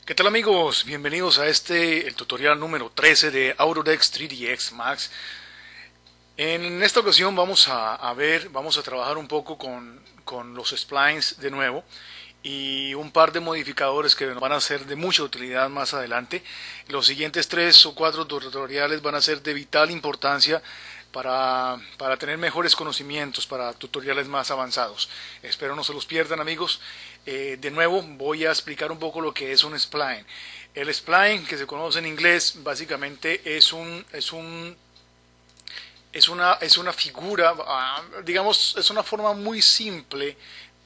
¿Qué tal amigos? Bienvenidos a el tutorial número 13 de Autodesk 3ds Max. En esta ocasión vamos a trabajar un poco con los splines de nuevo y un par de modificadores que van a ser de mucha utilidad más adelante. Los siguientes 3 o 4 tutoriales van a ser de vital importancia para tener mejores conocimientos para tutoriales más avanzados. Espero no se los pierdan amigos. De nuevo voy a explicar un poco lo que es un spline. El spline, que se conoce en inglés, básicamente es una figura, digamos, es una forma muy simple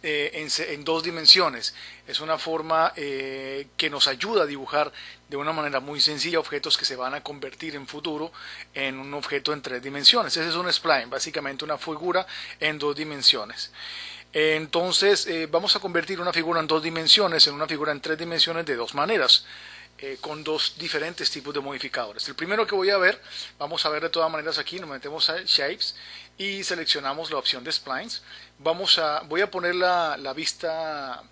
en dos dimensiones. Es una forma que nos ayuda a dibujar de una manera muy sencilla objetos que se van a convertir en futuro en un objeto en 3 dimensiones. Ese es un spline, básicamente una figura en 2 dimensiones. Entonces vamos a convertir una figura en 2 dimensiones en una figura en 3 dimensiones de dos maneras. Con dos diferentes tipos de modificadores. El primero que vamos a ver de todas maneras aquí, nos metemos a Shapes y seleccionamos la opción de Splines. Voy a poner la vista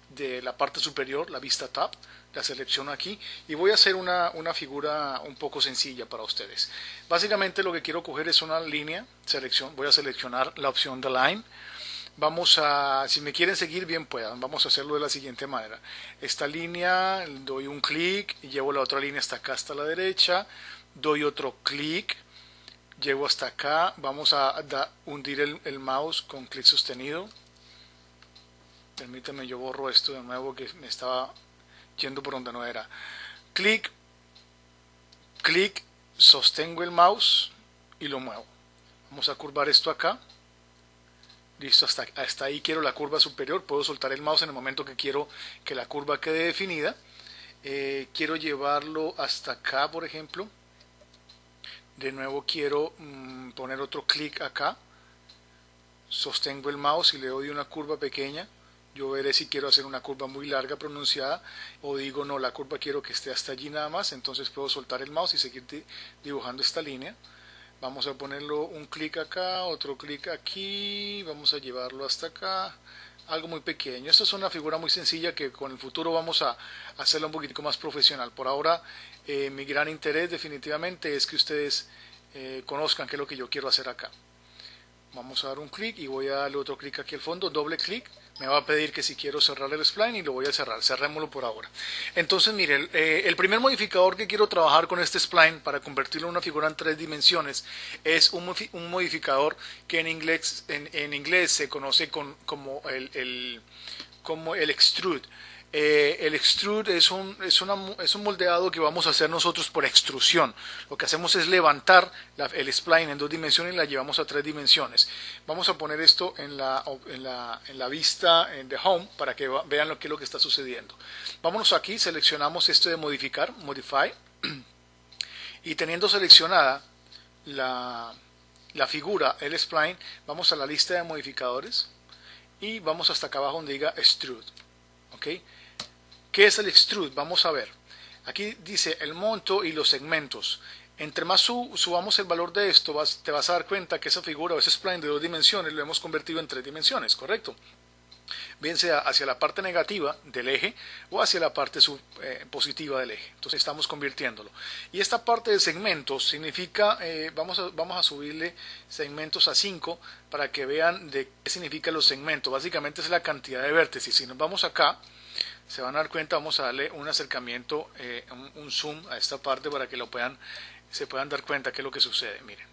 de la parte superior, la vista Top, la selecciono aquí y voy a hacer una figura un poco sencilla para ustedes. Básicamente lo que quiero coger es una línea, voy a seleccionar la opción de Line. Si me quieren seguir bien puedan, vamos a hacerlo de la siguiente manera. Esta línea, doy un clic y llevo la otra línea hasta acá, hasta la derecha, doy otro clic, llego hasta acá, vamos a hundir el mouse con clic sostenido. Permítame, yo borro esto de nuevo que me estaba yendo por donde no era. Clic, clic, sostengo el mouse y lo muevo. Vamos a curvar esto acá. Listo, hasta ahí quiero la curva superior. Puedo soltar el mouse en el momento que quiero que la curva quede definida. Quiero llevarlo hasta acá, por ejemplo. De nuevo quiero poner otro clic acá. Sostengo el mouse y le doy una curva pequeña. Yo veré si quiero hacer una curva muy larga pronunciada o digo no, la curva quiero que esté hasta allí nada más. Entonces puedo soltar el mouse y seguir dibujando esta línea. Vamos a ponerlo un clic acá, otro clic aquí, vamos a llevarlo hasta acá, algo muy pequeño. Esta es una figura muy sencilla que con el futuro vamos a hacerla un poquito más profesional. Por ahora mi gran interés definitivamente es que ustedes conozcan qué es lo que yo quiero hacer acá. Vamos a dar un clic y voy a darle otro clic aquí al fondo, doble clic. Me va a pedir que si quiero cerrar el spline y lo voy a cerrar. Cerrémoslo por ahora. Entonces, miren, el primer modificador que quiero trabajar con este spline para convertirlo en una figura en 3 dimensiones es un modificador que en inglés se conoce como el extrude. El extrude es un moldeado que vamos a hacer nosotros por extrusión. Lo que hacemos es levantar el spline en 2 dimensiones y la llevamos a 3 dimensiones. Vamos a poner esto en la vista de Home para que vean qué es lo que está sucediendo. Vámonos aquí, seleccionamos esto de modificar, Modify, y teniendo seleccionada la figura, el spline, vamos a la lista de modificadores y vamos hasta acá abajo donde diga Extrude. ¿Okay? ¿Qué es el extrude? Vamos a ver. Aquí dice el monto y los segmentos. Entre más subamos el valor de esto, te vas a dar cuenta que esa figura o ese spline de 2 dimensiones lo hemos convertido en 3 dimensiones, ¿correcto? Bien sea hacia la parte negativa del eje o hacia la parte positiva del eje. Entonces estamos convirtiéndolo. Y esta parte de segmentos significa, vamos a subirle segmentos a 5 para que vean de qué significan los segmentos. Básicamente es la cantidad de vértices. Si nos vamos acá, se van a dar cuenta, vamos a darle un acercamiento, un zoom a esta parte para que se puedan dar cuenta qué es lo que sucede. Miren.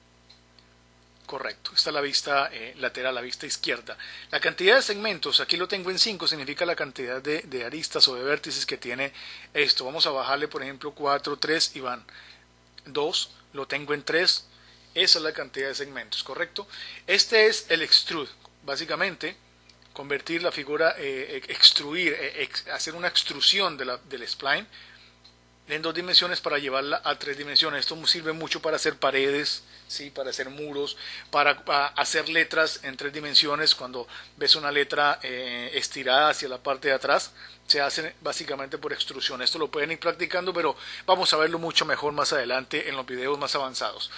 Correcto, esta es la vista lateral, la vista izquierda. La cantidad de segmentos, aquí lo tengo en 5, significa la cantidad de aristas o de vértices que tiene esto. Vamos a bajarle, por ejemplo, 4, 3 y van 2, lo tengo en 3. Esa es la cantidad de segmentos, ¿correcto? Este es el extrude, básicamente convertir la figura, hacer una extrusión del spline en 2 dimensiones para llevarla a 3 dimensiones. Esto sirve mucho para hacer paredes, ¿sí? Para hacer muros, para hacer letras en 3 dimensiones. Cuando ves una letra estirada hacia la parte de atrás, se hace básicamente por extrusión. Esto lo pueden ir practicando, pero vamos a verlo mucho mejor más adelante en los videos más avanzados.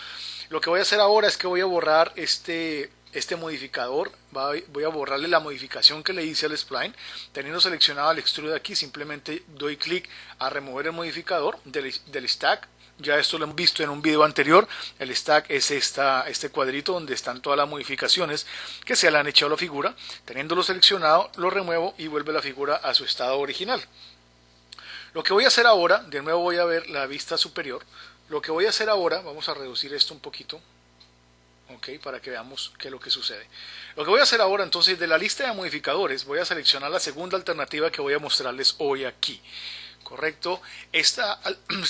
Lo que voy a hacer ahora es que voy a borrar este este modificador, voy a borrarle la modificación que le hice al spline. Teniendo seleccionado el extrude aquí, simplemente doy clic a remover el modificador del stack. Ya esto lo hemos visto en un video anterior. El stack es este cuadrito donde están todas las modificaciones que se le han hecho a la figura. Teniéndolo seleccionado, lo remuevo y vuelve la figura a su estado original. Lo que voy a hacer ahora, de nuevo voy a ver la vista superior. Lo que voy a hacer ahora, vamos a reducir esto un poquito, ok, para que veamos qué es lo que sucede. Lo que voy a hacer ahora, entonces, de la lista de modificadores, voy a seleccionar la segunda alternativa que voy a mostrarles hoy aquí. Correcto, esta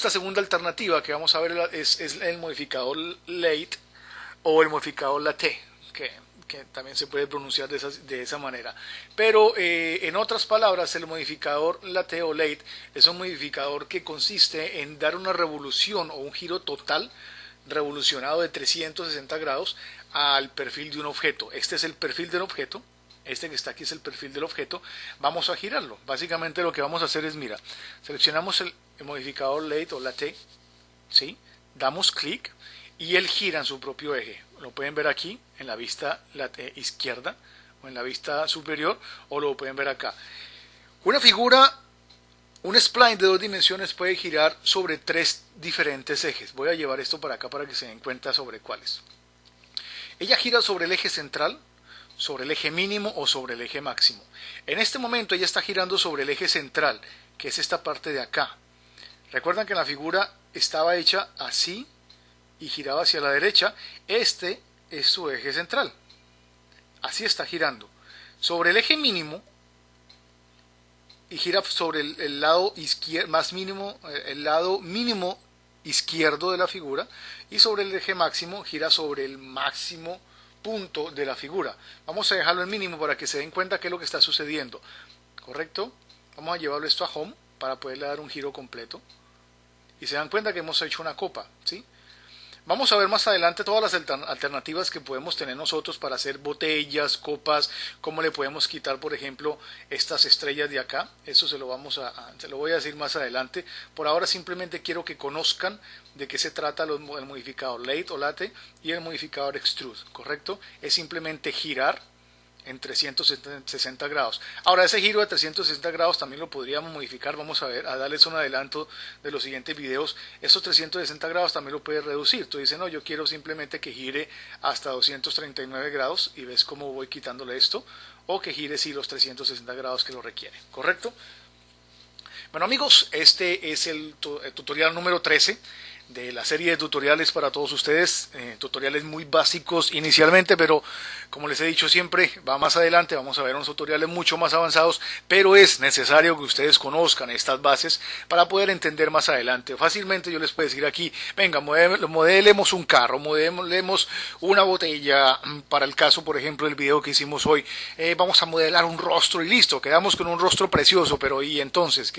segunda alternativa que vamos a ver es el modificador late o el modificador late, que también se puede pronunciar de esa manera. Pero en otras palabras, el modificador late o late es un modificador que consiste en dar una revolución o un giro total revolucionado de 360 grados al perfil de un objeto. Este es el perfil del objeto. Este que está aquí es el perfil del objeto. Vamos a girarlo. Básicamente lo que vamos a hacer es, mira, seleccionamos el modificador late o late, ¿sí? Damos clic y él gira en su propio eje. Lo pueden ver aquí en la vista izquierda o en la vista superior, o lo pueden ver acá. Una figura, un spline de 2 dimensiones puede girar sobre 3 diferentes ejes. Voy a llevar esto para acá para que se den cuenta sobre cuáles. Ella gira sobre el eje central, sobre el eje mínimo o sobre el eje máximo. En este momento ella está girando sobre el eje central, que es esta parte de acá. Recuerdan que la figura estaba hecha así y giraba hacia la derecha. Este es su eje central. Así está girando. Sobre el eje mínimo y gira sobre el lado izquierdo, más mínimo, el lado mínimo izquierdo de la figura, y sobre el eje máximo gira sobre el máximo punto de la figura. Vamos a dejarlo en mínimo para que se den cuenta qué es lo que está sucediendo. ¿Correcto? Vamos a llevarlo esto a home para poderle dar un giro completo. Y se dan cuenta que hemos hecho una copa, ¿sí? Vamos a ver más adelante todas las alternativas que podemos tener nosotros para hacer botellas, copas, cómo le podemos quitar, por ejemplo, estas estrellas de acá. Eso se lo voy a decir más adelante. Por ahora simplemente quiero que conozcan de qué se trata el modificador late o late y el modificador extrude, ¿correcto? Es simplemente girar en 360 grados. Ahora, ese giro de 360 grados también lo podríamos modificar. Vamos a ver, a darles un adelanto de los siguientes videos. Esos 360 grados también lo puedes reducir. Tú dices, no, yo quiero simplemente que gire hasta 239 grados y ves cómo voy quitándole esto, o que gire sí los 360 grados que lo requiere, ¿correcto? Bueno, amigos, este es el tutorial número 13 de la serie de tutoriales para todos ustedes, tutoriales muy básicos inicialmente, pero como les he dicho siempre, va más adelante, vamos a ver unos tutoriales mucho más avanzados, pero es necesario que ustedes conozcan estas bases para poder entender más adelante. Fácilmente yo les puedo decir aquí, venga, modelemos un carro, modelemos una botella, para el caso, por ejemplo, del video que hicimos hoy, vamos a modelar un rostro y listo, quedamos con un rostro precioso, pero ¿y entonces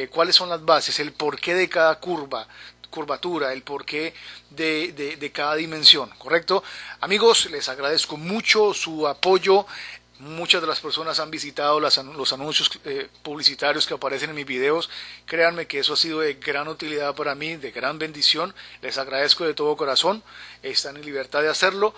cuáles son las bases, el porqué de cada curvatura, el porqué de cada dimensión, ¿correcto? Amigos, les agradezco mucho su apoyo. Muchas de las personas han visitado los anuncios publicitarios que aparecen en mis videos. Créanme que eso ha sido de gran utilidad para mí, de gran bendición. Les agradezco de todo corazón. Están en libertad de hacerlo.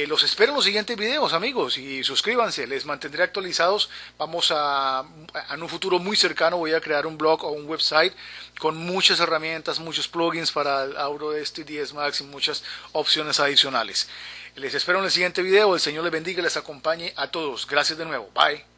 Los espero en los siguientes videos, amigos, y suscríbanse. Les mantendré actualizados. Vamos en un futuro muy cercano voy a crear un blog o un website con muchas herramientas, muchos plugins para el Audacity 10 Max y muchas opciones adicionales. Les espero en el siguiente video. El Señor les bendiga y les acompañe a todos. Gracias de nuevo. Bye.